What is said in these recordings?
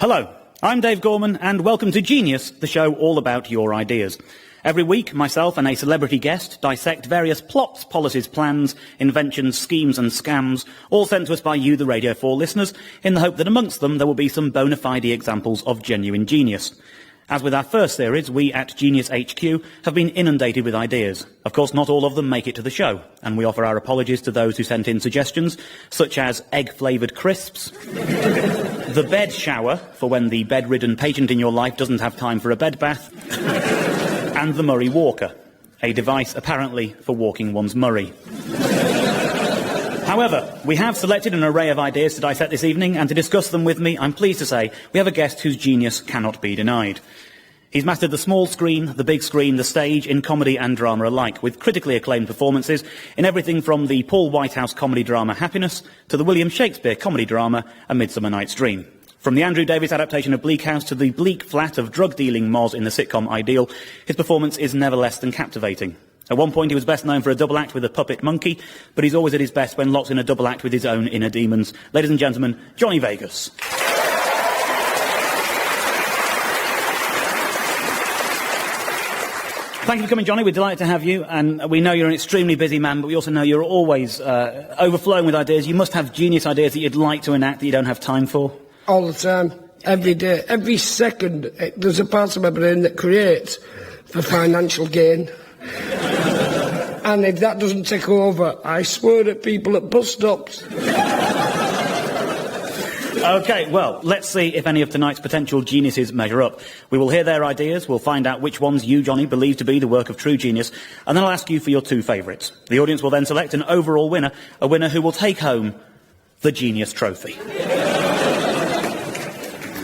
Hello, I'm Dave Gorman, and welcome to Genius, the show all about your ideas. Every week, myself and a celebrity guest dissect various plots, policies, plans, inventions, schemes and scams, all sent to us by you, the Radio 4 listeners, in the hope that amongst them there will be some bona fide examples of genuine genius. As with our first series, we at Genius HQ have been inundated with ideas. Of course, not all of them make it to the show, and we offer our apologies to those who sent in suggestions, such as egg-flavoured crisps, the bed shower, for when the bedridden patient in your life doesn't have time for a bed bath, and the Murray Walker, a device apparently for walking one's Murray. However, we have selected an array of ideas to dissect this evening, and to discuss them with me, I'm pleased to say, we have a guest whose genius cannot be denied. He's mastered the small screen, the big screen, the stage, in comedy and drama alike, with critically acclaimed performances in everything from the Paul Whitehouse comedy drama Happiness to the William Shakespeare comedy drama A Midsummer Night's Dream. From the Andrew Davies adaptation of Bleak House to the bleak flat of drug-dealing Moz in the sitcom Ideal, his performance is never less than captivating. At one point, he was best known for a double act with a puppet monkey, but he's always at his best when locked in a double act with his own inner demons. Ladies and gentlemen, Johnny Vegas. Thank you for coming, Johnny. We're delighted to have you, and we know you're an extremely busy man, but we also know you're always overflowing with ideas. You must have genius ideas that you'd like to enact that you don't have time for. All the time, every day, every second. There's a part of my brain that creates for financial gain. And if that doesn't take over, I swear at people at bus stops. OK, well, let's see if any of tonight's potential geniuses measure up. We will hear their ideas, we'll find out which ones you, Johnny, believe to be the work of true genius, and then I'll ask you for your two favourites. The audience will then select an overall winner, a winner who will take home the Genius Trophy.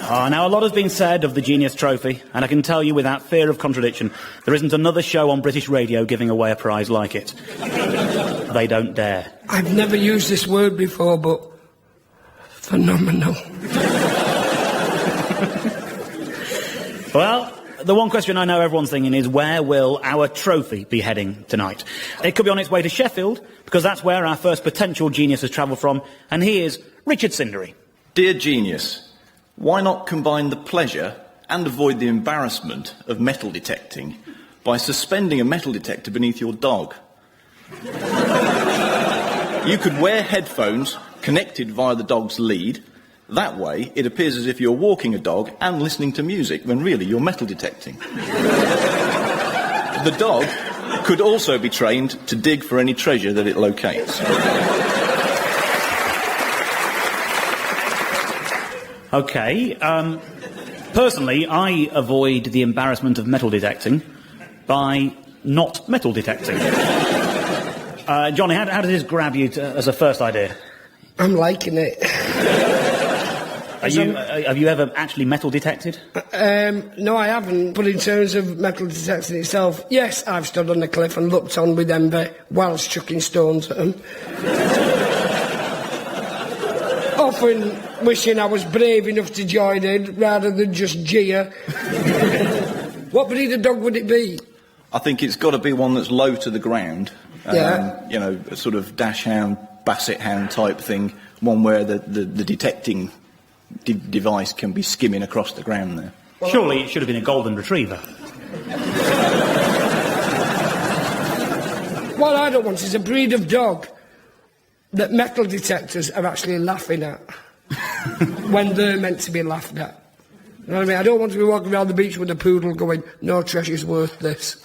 Now, a lot has been said of the Genius Trophy, and I can tell you without fear of contradiction, there isn't another show on British radio giving away a prize like it. They don't dare. I've never used this word before, but phenomenal. Well, the one question I know everyone's thinking is, where will our trophy be heading tonight? It could be on its way to Sheffield, because that's where our first potential genius has travelled from, and he is Richard Cindery. Dear Genius, why not combine the pleasure and avoid the embarrassment of metal detecting by suspending a metal detector beneath your dog? You could wear headphones connected via the dog's lead. That way, it appears as if you're walking a dog and listening to music when really you're metal detecting. The dog could also be trained to dig for any treasure that it locates. OK. Personally, I avoid the embarrassment of metal detecting by not metal detecting. Johnny, how does this grab you as a first idea? I'm liking it. Have you ever actually metal detected? No, I haven't. But in terms of metal detecting itself, yes, I've stood on the cliff and looked on with envy whilst chucking stones at them. Often wishing I was brave enough to join in rather than just jeer. What breed of dog would it be? I think it's got to be one that's low to the ground. Yeah. You know, a sort of dash hound, basset hound type thing. One where the detecting device can be skimming across the ground there. Well, surely it should have been a golden retriever. What I don't want is a breed of dog that metal detectors are actually laughing at when they're meant to be laughed at. You know what I mean? I don't want to be walking around the beach with a poodle going, no treasure's worth this.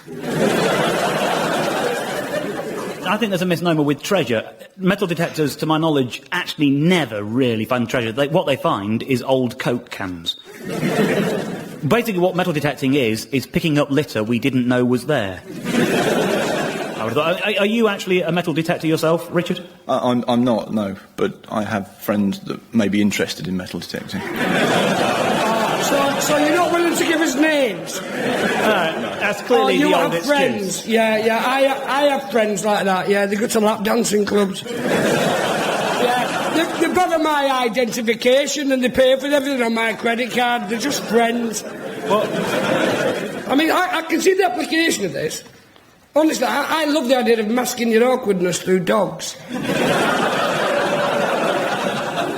I think there's a misnomer with treasure. Metal detectors, to my knowledge, actually never really find treasure. What they find is old Coke cans. Basically, what metal detecting is picking up litter we didn't know was there. Are you actually a metal detector yourself, Richard? I'm not, no, but I have friends that may be interested in metal detecting. So you're not willing to give us names? That's clearly the old excuse. Friends. Yeah, I have friends like that, yeah, they go to lap dancing clubs. Yeah, they've got my identification and they pay for everything on my credit card, they're just friends. Well, I mean, I can see the application of this. Honestly, I love the idea of masking your awkwardness through dogs.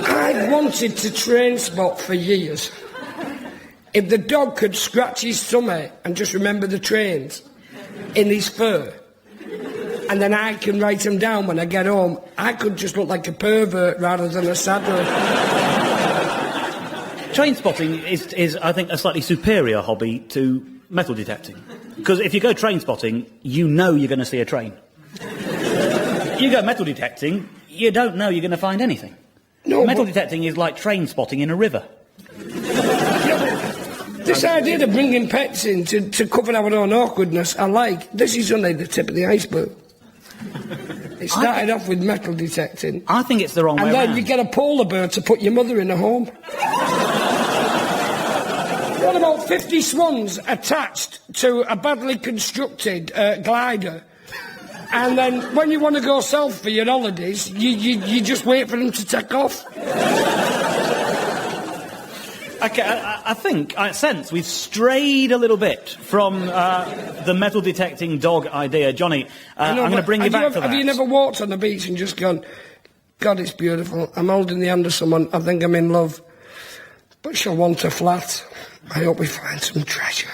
I've wanted to train spot for years. if the dog could scratch his tummy and just remember the trains in his fur, and then I can write them down when I get home, I could just look like a pervert rather than a saddler. Train spotting is, I think, a slightly superior hobby to metal detecting. Because if you go train spotting, you know you're going to see a train. You go metal detecting, you don't know you're going to find anything. No, metal detecting is like train spotting in a river. This idea of bringing pets in to cover our own awkwardness, I like. This is only the tip of the iceberg. It started off with metal detecting. I think it's the wrong way around. And then you get a polar bear to put your mother in a home. What about 50 swans attached to a badly constructed glider? And then when you want to go south for your holidays, you just wait for them to take off. Okay, I think, I sense we've strayed a little bit from the metal detecting dog idea. Johnny, I'm going to bring you back to that. Have you never walked on the beach and just gone, God, it's beautiful, I'm holding the hand of someone, I think I'm in love, but she'll want a flat. I hope we find some treasure.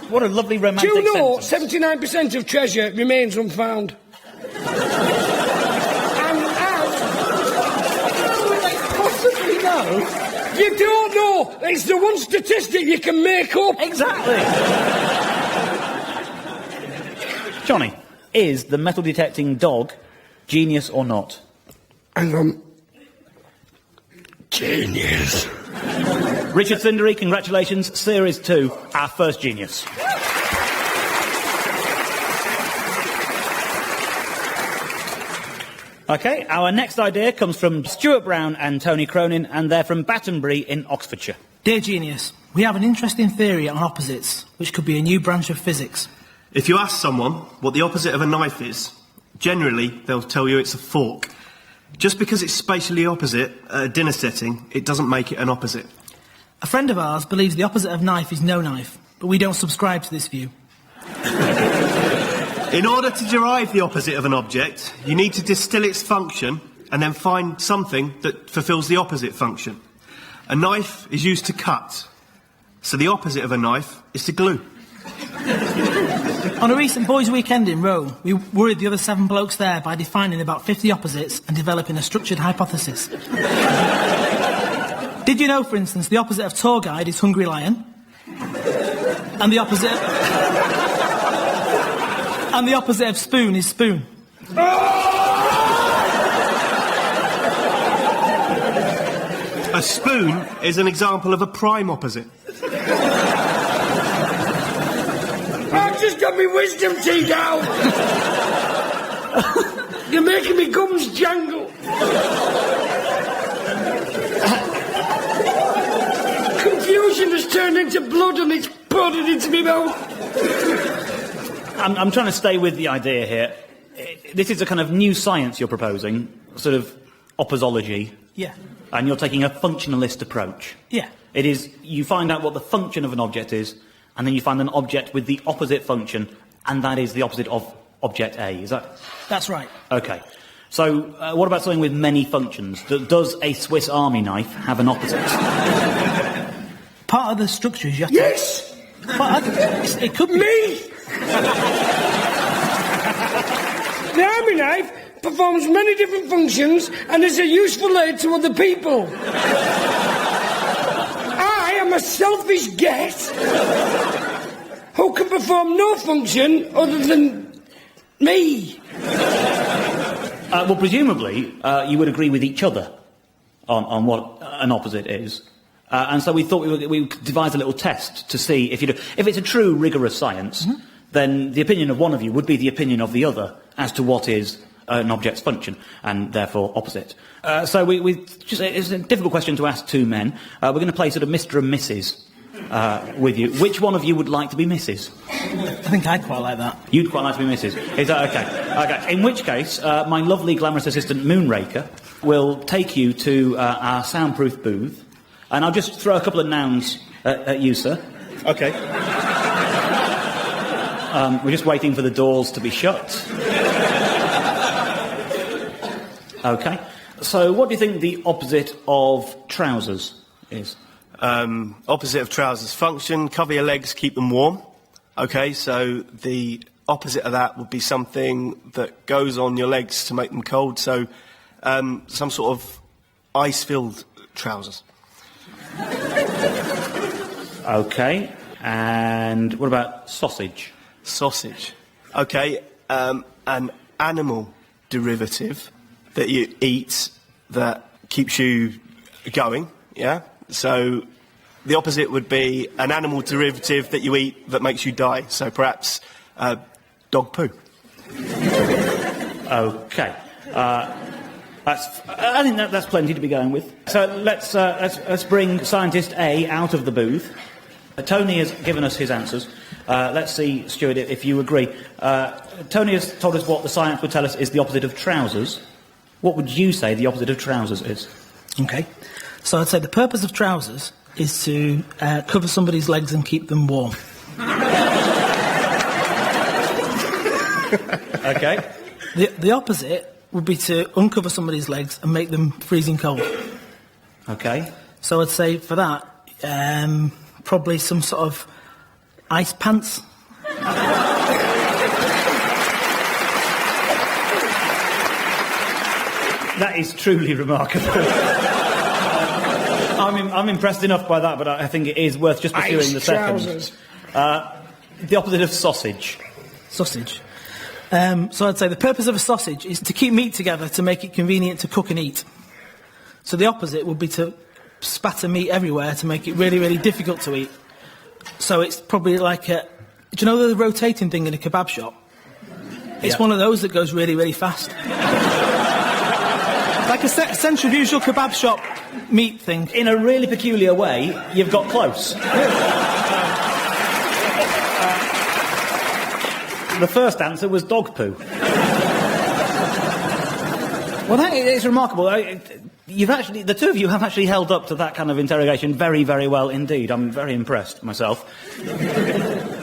What a lovely romantic sentence. Do you know sentence. 79% of treasure remains unfound? You don't know. It's the one statistic you can make up. Exactly. Johnny, is the metal detecting dog genius or not? Hang on. Genius. Richard Cindery, congratulations. Series 2, our first genius. OK, our next idea comes from Stuart Brown and Tony Cronin, and they're from Battenbury in Oxfordshire. Dear Genius, we have an interesting theory on opposites, which could be a new branch of physics. If you ask someone what the opposite of a knife is, generally they'll tell you it's a fork. Just because it's spatially opposite at a dinner setting, it doesn't make it an opposite. A friend of ours believes the opposite of knife is no knife, but we don't subscribe to this view. In order to derive the opposite of an object, you need to distill its function and then find something that fulfills the opposite function. A knife is used to cut, so the opposite of a knife is to glue. On a recent boys' weekend in Rome, we worried the other 7 blokes there by defining about 50 opposites and developing a structured hypothesis. Did you know, for instance, the opposite of tour guide is hungry lion? And the opposite of spoon is spoon. A spoon is an example of a prime opposite. I've just got my wisdom teeth out. You're making me gums jangle. Confusion has turned into blood and it's poured into my mouth. I'm trying to stay with the idea here. This is a kind of new science you're proposing, sort of opposology. Yeah. And you're taking a functionalist approach. Yeah. It is, you find out what the function of an object is, and then you find an object with the opposite function, and that is the opposite of object A. Is that? That's right. OK. So, what about something with many functions? Does a Swiss Army knife have an opposite? Part of the structure is you have to... Yes! It could be... Me! The army knife performs many different functions and is a useful aid to other people. I am a selfish guest who can perform no function other than me. Well, presumably, you would agree with each other on what an opposite is. And so we thought we would devise a little test to see if it's a true rigorous science, then the opinion of one of you would be the opinion of the other as to what is an object's function, and therefore opposite. So it's a difficult question to ask 2 men. We're going to play sort of Mr. and Mrs. With you. Which one of you would like to be Mrs? I think I'd quite like that. You'd quite like to be Mrs. Is that okay? Okay. In which case, my lovely glamorous assistant Moonraker will take you to our soundproof booth, and I'll just throw a couple of nouns at you, sir. OK. We're just waiting for the doors to be shut. OK. So what do you think the opposite of trousers is? Opposite of trousers, function, cover your legs, keep them warm. Okay, so the opposite of that would be something that goes on your legs to make them cold, so some sort of ice-filled trousers. OK. And what about sausage? Sausage. OK, an animal derivative that you eat that keeps you going, yeah? So the opposite would be an animal derivative that you eat that makes you die. So perhaps dog poo. OK. I think that's plenty to be going with. So let's bring scientist A out of the booth. Tony has given us his answers. Let's see, Stuart, if you agree. Tony has told us what the science would tell us is the opposite of trousers. What would you say the opposite of trousers is? Okay. So I'd say the purpose of trousers is to cover somebody's legs and keep them warm. OK. The opposite would be to uncover somebody's legs and make them freezing cold. OK. So I'd say for that, probably some sort of ice pants. That is truly remarkable. I'm impressed enough by that, but I think it is worth just pursuing the second. Trousers. The opposite of sausage. Sausage. So I'd say the purpose of a sausage is to keep meat together to make it convenient to cook and eat. So the opposite would be to spatter meat everywhere to make it really, really difficult to eat. So it's probably like do you know the rotating thing in a kebab shop? It's one of those that goes really, really fast. Like a centrifugal kebab shop meat thing. In a really peculiar way, you've got close. The first answer was dog poo. Well, that is remarkable. The two of you have actually held up to that kind of interrogation very, very well indeed. I'm very impressed myself.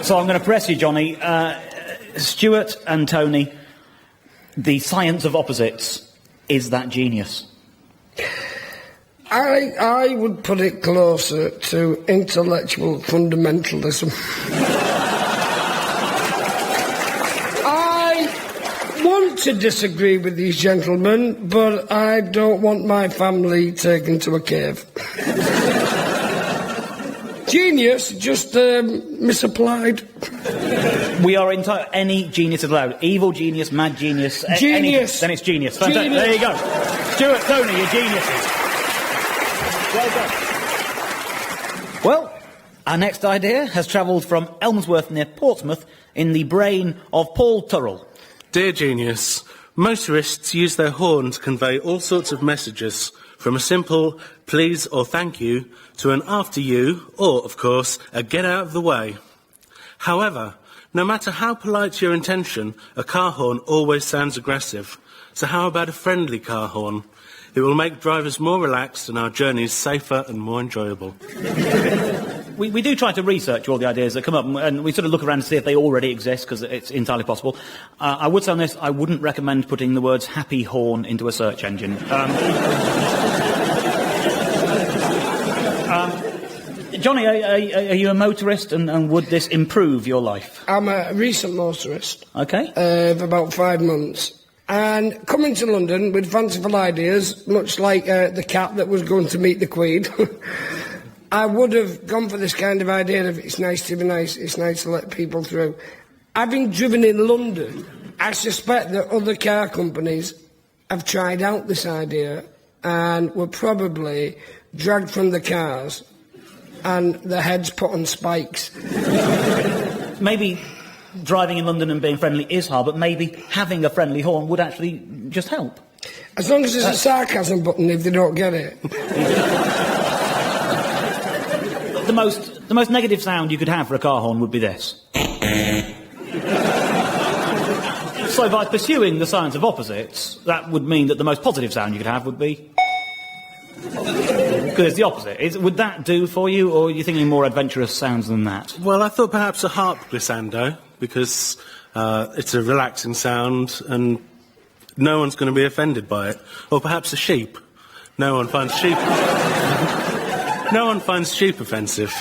So I'm going to press you, Johnny. Stuart and Tony, the science of opposites, is that genius? I would put it closer to intellectual fundamentalism. To disagree with these gentlemen, but I don't want my family taken to a cave. Genius, just misapplied. We are entitled. Any genius is allowed. Evil genius, mad genius. Genius. Then it's genius. Fantastic. Genius. There you go. Stuart, Tony, you're geniuses. Well done. Well, our next idea has travelled from Elmsworth near Portsmouth in the brain of Paul Turrell. Dear Genius, motorists use their horn to convey all sorts of messages, from a simple please or thank you to an after you or, of course, a get out of the way. However, no matter how polite your intention, a car horn always sounds aggressive. So how about a friendly car horn? It will make drivers more relaxed and our journeys safer and more enjoyable. We do try to research all the ideas that come up, and we sort of look around to see if they already exist, because it's entirely possible. I would say on this, I wouldn't recommend putting the words happy horn into a search engine. Johnny, are you a motorist, and would this improve your life? I'm a recent motorist. OK. For about 5 months. And coming to London with fanciful ideas, much like the cat that was going to meet the Queen, I would have gone for this kind of idea of it's nice to be nice, it's nice to let people through. Having driven in London, I suspect that other car companies have tried out this idea and were probably dragged from the cars and their heads put on spikes. Maybe driving in London and being friendly is hard, but maybe having a friendly horn would actually just help. As long as there's a sarcasm button if they don't get it. The most negative sound you could have for a car horn would be this. So by pursuing the science of opposites, that would mean that the most positive sound you could have would be... Because it's the opposite. Would that do for you, or are you thinking more adventurous sounds than that? Well, I thought perhaps a harp glissando, because it's a relaxing sound and no one's going to be offended by it. Or perhaps a sheep. No one finds sheep... No one finds sheep offensive.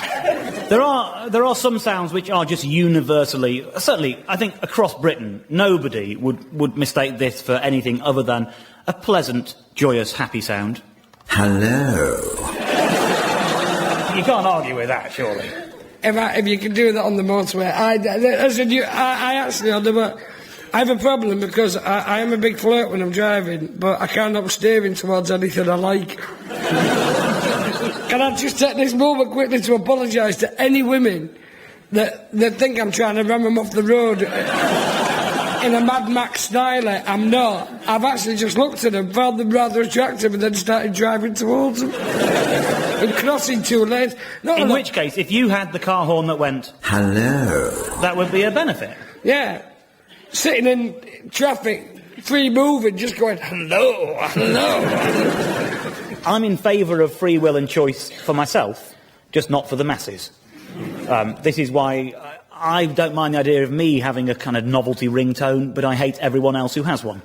There are some sounds which are just universally, certainly, I think across Britain, nobody would mistake this for anything other than a pleasant, joyous, happy sound. Hello. You can't argue with that, surely. If you can do that on the motorway, I actually I have a problem because I am a big flirt when I'm driving, but I can't help steering towards anything I like. Can I just take this moment quickly to apologise to any women that think I'm trying to ram them off the road in a Mad Max style? I'm not. I've actually just looked at them, found them rather attractive, and then started driving towards them and crossing 2 lanes. In which case, if you had the car horn that went, hello, that would be a benefit. Yeah. Sitting in traffic, free moving, just going, hello, hello. I'm in favour of free will and choice for myself, just not for the masses. This is why I don't mind the idea of me having a kind of novelty ringtone, but I hate everyone else who has one.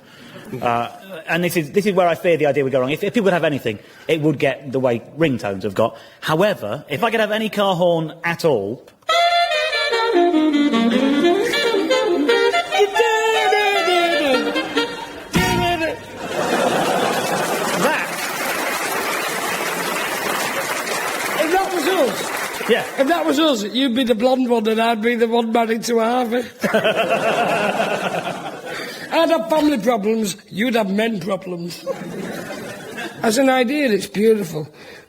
And this is where I fear the idea would go wrong. If people could have anything, it would get the way ringtones have got. However, if I could have any car horn at all... Yeah. If that was us, you'd be the blonde one and I'd be the one married to Harvey. I'd have family problems, you'd have men problems. As an idea, it's beautiful.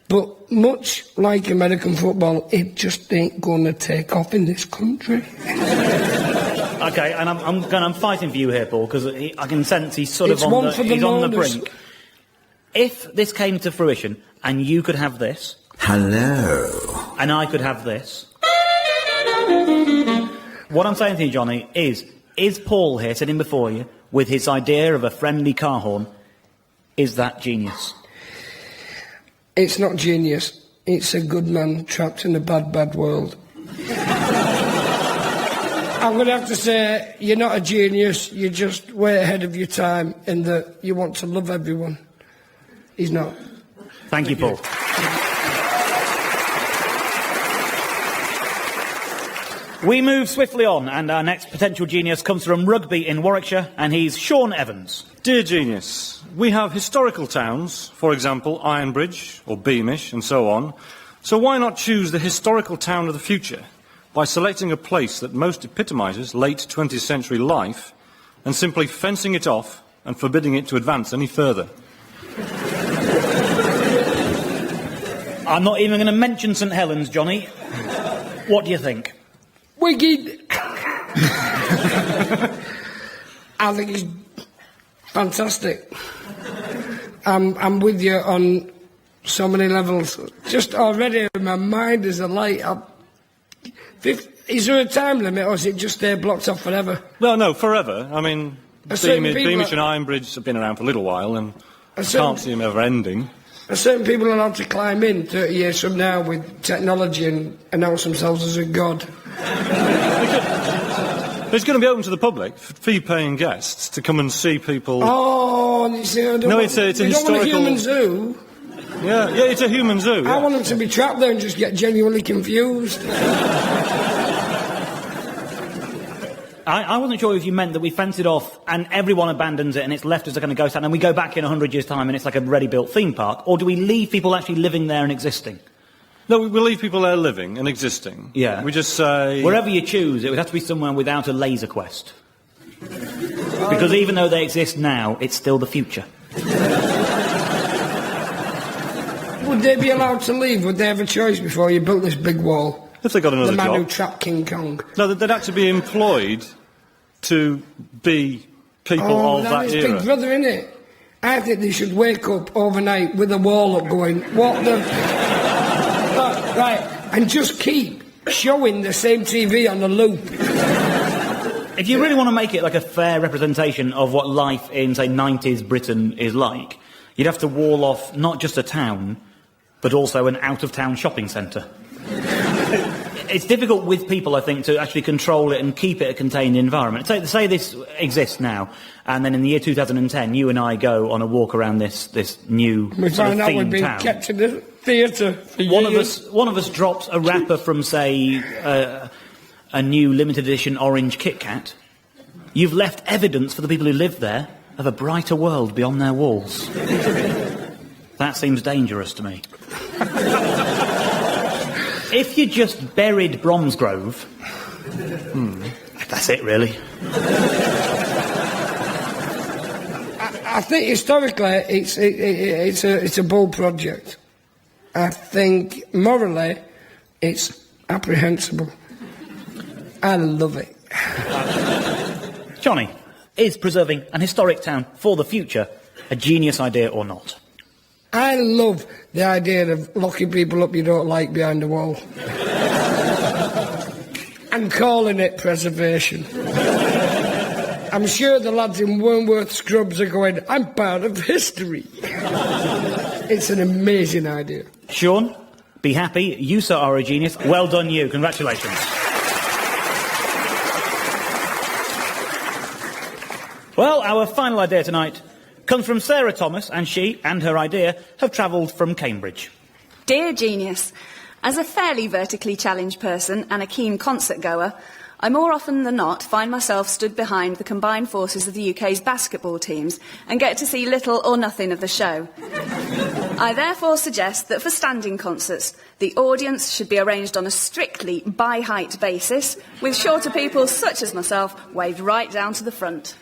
But much like American football, it just ain't going to take off in this country. OK, and I'm fighting for you here, Paul, because I can sense he's sort it's of on the mourners. brink. If this came to fruition and you could have this... hello. And I could have this. What I'm saying to you, Johnny, is Paul here sitting before you with his idea of a friendly car horn, is that genius? It's not genius. It's a good man trapped in a bad, bad world. I'm going to have to say, you're not a genius, you're just way ahead of your time in that you want to love everyone. He's not. Thank you, Paul. We move swiftly on, and our next potential genius comes from Rugby in Warwickshire, and he's Sean Evans. Dear genius, we have historical towns, for example, Ironbridge or Beamish and so on. So why not choose the historical town of the future by selecting a place that most epitomises late 20th century life and simply fencing it off and forbidding it to advance any further? I'm not even going to mention St Helens, Johnny. What do you think? Wicked. I think he's fantastic. I'm with you on so many levels. Just already, my mind is alight. Is there a time limit, or is it just blocked off forever? No, forever. I mean, Beamish and Ironbridge have been around for a little while, and I can't see them ever ending. Are certain people allowed to climb in 30 years from now with technology and announce themselves as a god? It's going to be open to the public, fee-paying guests, to come and see people... Oh, you see, it's a historical... want a human zoo. Yeah, it's a human zoo. Yeah. I want them to be trapped there and just get genuinely confused. I wasn't sure if you meant that we fence it off and everyone abandons it and it's left as a kind of ghost town and we go back in 100 years' time and it's like a ready-built theme park, or do we leave people actually living there and existing? No, we'll leave people there living and existing. Yeah. We just say... Wherever you choose, it would have to be somewhere without a laser quest. Because even though they exist now, it's still the future. Would they be allowed to leave? Would they have a choice before you built this big wall? If they got another job. The man who trapped King Kong. No, they'd have to be employed to be people of that era. Big Brother, innit? I think they should wake up overnight with a wall up going, what the... right, and just keep showing the same TV on the loop. If you really want to make it like a fair representation of what life in, say, 90s Britain is like, you'd have to wall off not just a town, but also an out-of-town shopping centre. it's difficult with people, I think, to actually control it and keep it a contained environment. Say this exists now, and then in the year 2010, you and I go on a walk around this new We sort of find out we've themed been town. kept in the theatre for years. One of us drops a wrapper from, say, a new limited edition orange Kit Kat. You've left evidence for the people who live there of a brighter world beyond their walls. That seems dangerous to me. If you just buried Bromsgrove, that's it, really. I think historically it's a bold project. I think morally it's apprehensible. I love it. Johnny, is preserving an historic town for the future a genius idea or not? I love the idea of locking people up you don't like behind a wall. And calling it preservation. I'm sure the lads in Wentworth Scrubs are going, I'm part of history. It's an amazing idea. Sean, be happy. You, sir, are a genius. Well done, you. Congratulations. Well, our final idea tonight comes from Sarah Thomas, and she and her idea have travelled from Cambridge. Dear Genius, as a fairly vertically challenged person and a keen concert goer, I more often than not find myself stood behind the combined forces of the UK's basketball teams and get to see little or nothing of the show. I therefore suggest that for standing concerts, the audience should be arranged on a strictly by-height basis, with shorter people such as myself waved right down to the front.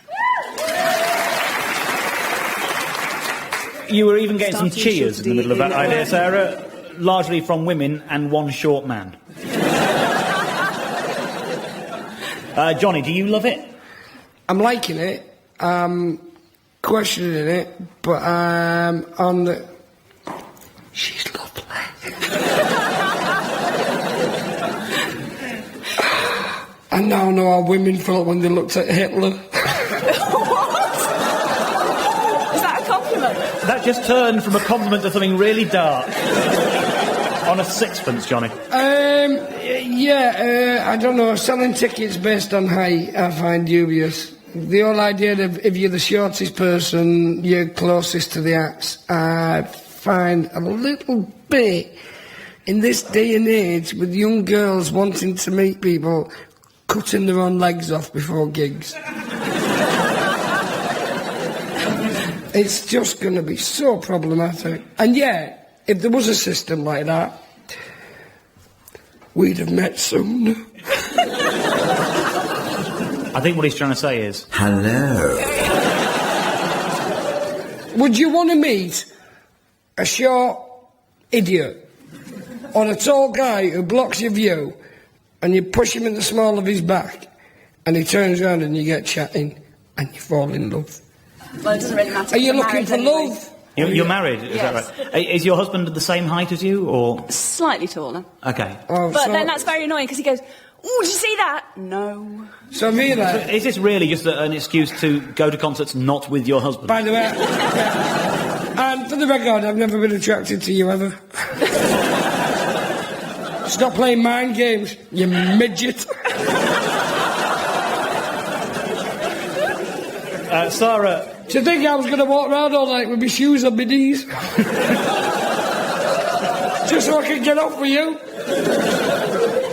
You were even getting some cheers in the middle of that idea, Sarah, largely from women and one short man. Johnny, do you love it? I'm liking it. Questioning it, but on the... She's lovely. I now know how women felt when they looked at Hitler. That just turned from a compliment to something really dark. On a sixpence, Johnny. I don't know. Selling tickets based on height, I find dubious. The whole idea of if you're the shortest person, you're closest to the acts, I find a little bit, in this day and age, with young girls wanting to meet people, cutting their own legs off before gigs. It's just going to be so problematic. And yet, if there was a system like that, we'd have met sooner. I think what he's trying to say is... Hello. Would you want to meet a short idiot or a tall guy who blocks your view and you push him in the small of his back and he turns around and you get chatting and you fall in love? Well, it doesn't really matter. Are you looking for anyway. love? You're married, is Yes. that right? Is your husband the same height as you, or...? Slightly taller. OK. Oh, But so, then that's very annoying because he goes, "Oh, did you see that?" No. so really, Is this really just an excuse to go to concerts not with your husband? by the way, and for the record, I've never been attracted to you ever. Stop playing mind games, you midget. Sarah... Do you think I was going to walk around all night with my shoes on my knees? Just so I could get off with you?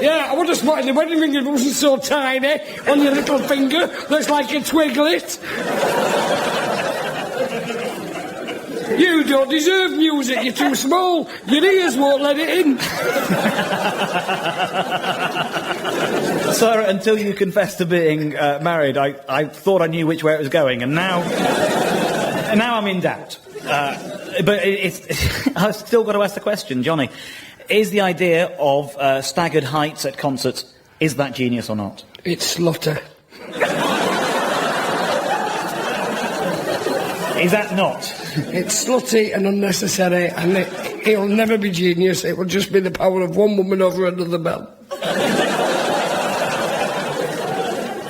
Yeah, I would have spotted the wedding ring if it wasn't so tiny on your little finger. Looks like a twiglet. You don't deserve music, you're too small. Your ears won't let it in. Sarah, until you confessed to being married, I thought I knew which way it was going, and now I'm in doubt. But I've still got to ask the question, Johnny. Is the idea of staggered heights at concerts, is that genius or not? It's slaughter. Is that not? It's slutty and unnecessary, and it'll never be genius. It will just be the power of one woman over another man.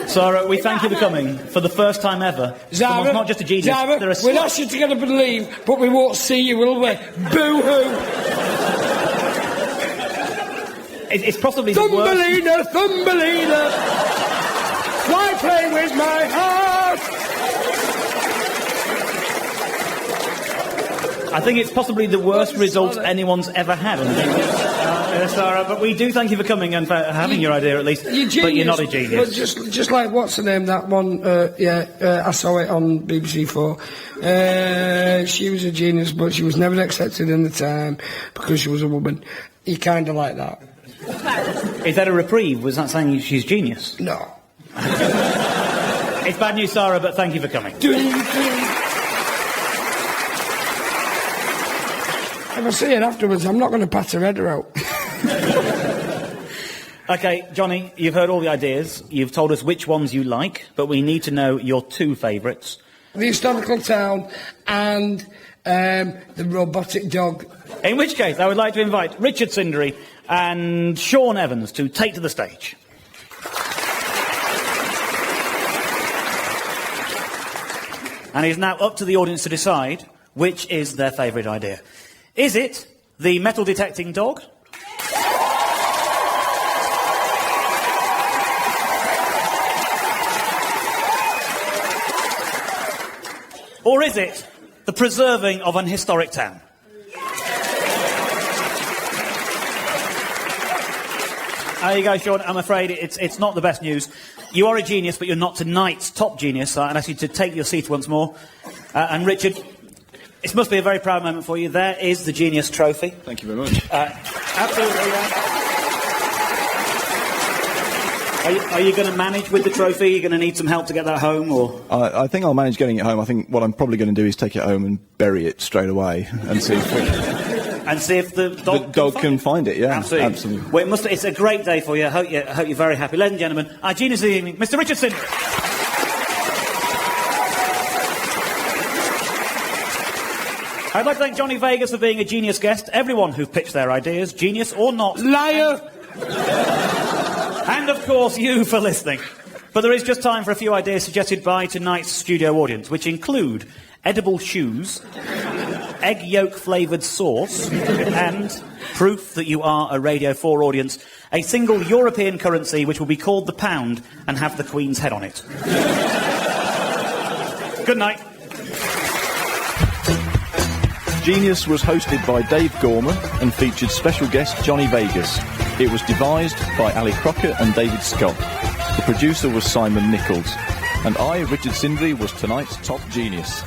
Sarah, we thank you for coming for the first time ever. Zara, Someone's not just a genius, Zara, they're a we'll slut. ask you to get up and leave, but we won't see you, will we? Boo-hoo! It's possibly the worst... Thumbelina, Thumbelina, why play with my heart? I think it's possibly the worst result anyone's ever had. Sarah, but we do thank you for coming and for having your idea at least. But you're not a genius. But just like, what's her name, that one, I saw it on BBC4. She was a genius, but she was never accepted in the time because she was a woman. You kind of like that. Is that a reprieve? Was that saying she's genius? No. It's bad news, Sarah, but thank you for coming. If I see it afterwards, I'm not going to pat her head out. OK, Johnny, you've heard all the ideas. You've told us which ones you like, but we need to know your two favourites. The historical town and the robotic dog. In which case, I would like to invite Richard Sindri and Sean Evans to take to the stage. And it's now up to the audience to decide which is their favourite idea. Is it the metal-detecting dog? Or is it the preserving of an historic town? There you go, Sean. I'm afraid it's not the best news. You are a genius, but you're not tonight's top genius. So I'd ask you to take your seat once more. And Richard, this must be a very proud moment for you. There is the Genius Trophy. Thank you very much. Absolutely. Are you going to manage with the trophy? Are you going to need some help to get that home, or? I think I'll manage getting it home. I think what I'm probably going to do is take it home and bury it straight away and see if the dog can find it. Yeah, absolutely. Well, it's a great day for you. I hope you're very happy, ladies and gentlemen. Our genius of the evening, Mr. Richardson. I'd like to thank Johnny Vegas for being a genius guest. Everyone who pitched their ideas, genius or not. Liar! And, of course, you for listening. But there is just time for a few ideas suggested by tonight's studio audience, which include edible shoes, egg yolk-flavoured sauce, and proof that you are a Radio 4 audience, a single European currency which will be called the pound and have the Queen's head on it. Good night. Genius was hosted by Dave Gorman and featured special guest Johnny Vegas. It was devised by Ali Crockett and David Scott. The producer was Simon Nichols. And I, Richard Sindri, was tonight's top genius.